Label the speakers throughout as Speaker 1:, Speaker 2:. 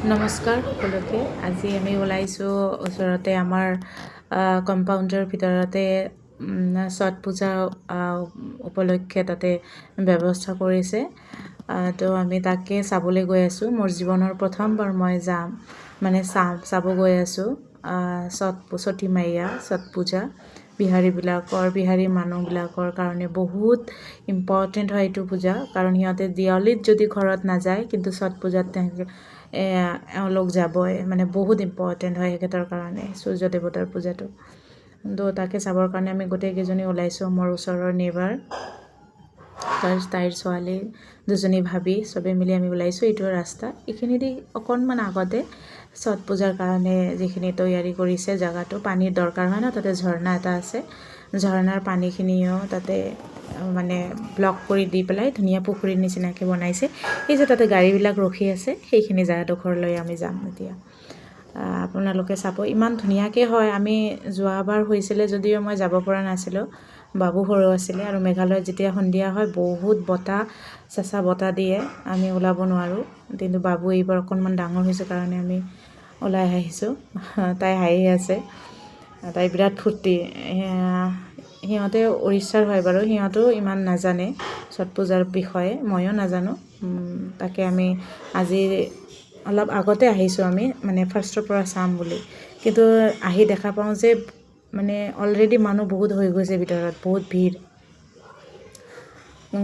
Speaker 1: নমস্কাৰ সকলোকে। আজি আমি ওলাইছোঁ ওচৰতে আমাৰ কম্পাউণ্ডৰ ভিতৰতে ছট পূজা উপলক্ষে তাতে ব্যৱস্থা কৰিছে। তো আমি তাকে চাবলৈ গৈ আছোঁ। মোৰ জীৱনৰ প্ৰথমবাৰ মই যাম চাব গৈ আছোঁ সতী মাইয়া ছট পূজা। বিহাৰী মানুহবিলাকৰ কাৰণে বহুত ইম্পৰ্টেণ্ট হয় এইটো পূজা, কাৰণ সিহঁতে দিৱালীত যদি ঘৰত নাযায় কিন্তু ছট পূজাত এওঁলোক যাবই, বহুত ইম্পৰ্টেণ্ট হয় সিহঁতৰ কাৰণে সূৰ্য দেৱতাৰ পূজাটো। তো তাকে চাবৰ কাৰণে আমি গোটেইকেইজনী ওলাইছোঁ। মোৰ ওচৰৰ নেইবাৰ, তাইৰ ছোৱালী দুজনী, ভাবি চবেই মিলি আমি ওলাইছোঁ। এইটো ৰাস্তা, এইখিনিদি অকণমান আগতে ছট পূজাৰ কাৰণে যিখিনি তৈয়াৰী কৰিছে জেগাটো, পানীৰ দৰকাৰ হয় ন, তাতে ঝৰ্ণা এটা আছে। ঝৰ্ণাৰ পানীখিনিও তাতে ব্লক কৰি দি পেলাই ধুনীয়া পুখুৰীৰ নিচিনাকৈ বনাইছে। সেই যে তাতে গাড়ীবিলাক ৰখি আছে, সেইখিনি জেগাডোখৰলৈ আমি যাম এতিয়া। আপোনালোকে চাব, ইমান ধুনীয়াকৈ হয়। আমি যোৱাবাৰ হৈছিলে যদিও মই যাব পৰা নাছিলোঁ, বাবু সৰু আছিলে। আৰু মেঘালয়ত যেতিয়া সন্ধিয়া হয় বহুত বতাহ, চেঁচা বতাহ দিয়ে, আমি ওলাব নোৱাৰোঁ। কিন্তু বাবু এইবাৰ অকণমান ডাঙৰ হৈছে কাৰণে আমি ওলাই আহিছোঁ। তাই হাঁহি আছে, তাই বিৰাট ফূৰ্তি। সিহঁতে উৰিষ্যাৰ হয় বাৰু, সিহঁতেও ইমান নাজানে ছট পূজাৰ বিষয়ে, ময়ো নাজানো। তাকে আমি আজি অলপ আগতে আহিছোঁ, আমি ফাৰ্ষ্টৰ পৰা চাম বুলি। কিন্তু আহি দেখা পাওঁ যে অলৰেডি মানুহ বহুত হৈ গৈছে ভিতৰত, বহুত ভিৰ।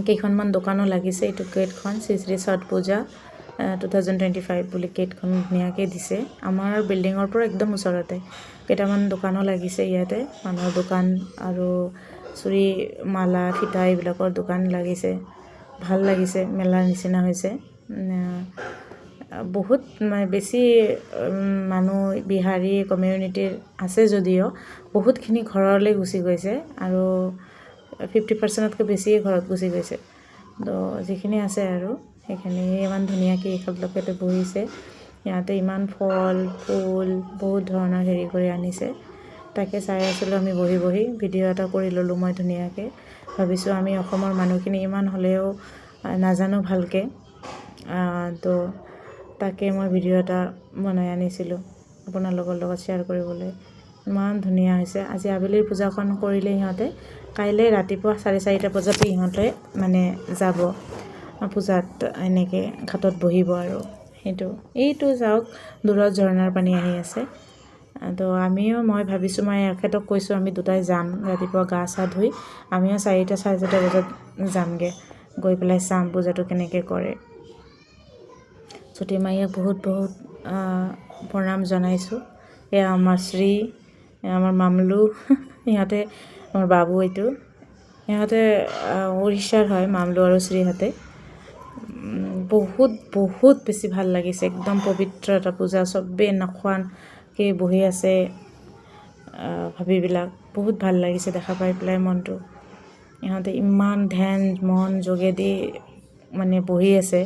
Speaker 1: কেইখনমান দোকানো লাগিছে। এইটো গেটখন শ্ৰী শ্ৰী ছট পূজা 2025 বুলি গেটখন ধুনীয়াকৈ দিছে। আমাৰ বিল্ডিঙৰ পৰা একদম ওচৰতে কেইটামান দোকানো লাগিছে ইয়াতে, মানুহৰ দোকান আৰু চুৰি, মালা, ফিটা এইবিলাকৰ দোকান লাগিছে। ভাল লাগিছে, মেলাৰ নিচিনা হৈছে। বহুত বেছি মানুহ বিহাৰী কমিউনিটিৰ আছে যদিও বহুতখিনি ঘৰলৈ গুচি গৈছে, আৰু 50%তকৈ বেছিয়ে ঘৰত গুচি গৈছে। তো যিখিনি আছে আৰু সেইখিনি ইমান ধুনীয়াকৈ একেলগতে বহিছে। ইয়াতে ইমান ফল ফুল বহুত ধৰণৰ হেৰি কৰি আনিছে। তাকে চাই আছিলোঁ আমি বহি বহি। ভিডিঅ' এটা কৰি ল'লোঁ মই ধুনীয়াকৈ। ভাবিছোঁ আমি অসমৰ মানুহখিনি ইমান হ'লেও নাজানো ভালকৈ, তো তাকে মই ভিডিঅ' এটা বনাই আনিছিলোঁ আপোনালোকৰ লগত শ্বেয়াৰ কৰিবলৈ। ইমান ধুনীয়া হৈছে। আজি আবেলিৰ পূজাখন কৰিলে সিহঁতে কাইলৈ ৰাতিপুৱা 4:30 বজাতে সিহঁতে যাব পূজাত, এনেকৈ ঘাটত বহিব। আৰু এইটো যাওক, দূৰত ঝৰ্ণাৰ পানী আহি আছে। তো মই ভাবিছোঁ, মই এখেতক কৈছোঁ আমি দুটাই যাম ৰাতিপুৱা গা চা ধুই। আমিও 4:30 চাৰে 4 বজাত যামগৈ, গৈ পেলাই চাম পূজাটো কেনেকৈ কৰে। ছটি মাইয়াক বহুত বহুত প্ৰণাম জনাইছোঁ। এয়া আমাৰ শ্ৰী, আমাৰ মামলু, সিহঁতে আমাৰ বাবু। এইটো সিহঁতে উৰিষ্যাৰ হয়, মামলু আৰু শ্ৰীহঁতে। বহুত বহুত বেছি ভাল লাগিছে, একদম পবিত্ৰ এটা পূজা। চবেই নোখোৱাকৈ বহি আছে ভাবিবিলাক। বহুত ভাল লাগিছে দেখা পাই পেলাই মনটো। ইহঁতে ইমান ধ্যান মন যোগেদি বহি আছে।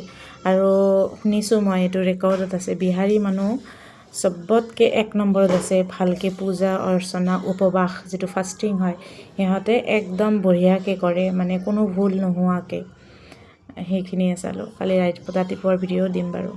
Speaker 1: আৰু শুনিছোঁ মই, এইটো ৰেকৰ্ডত আছে, বিহাৰী মানুহ চবতকৈ 1 নম্বৰত আছে ভালকৈ পূজা অৰ্চনা, উপবাস যিটো ফাষ্টিং হয়, সিহঁতে একদম বঢ়িয়াকৈ কৰে, কোনো ভুল নোহোৱাকৈ। সেইখিনিয়ে চালোঁ। কালি ৰাতিপুৱাৰ ভিডিঅ' দিম বাৰু।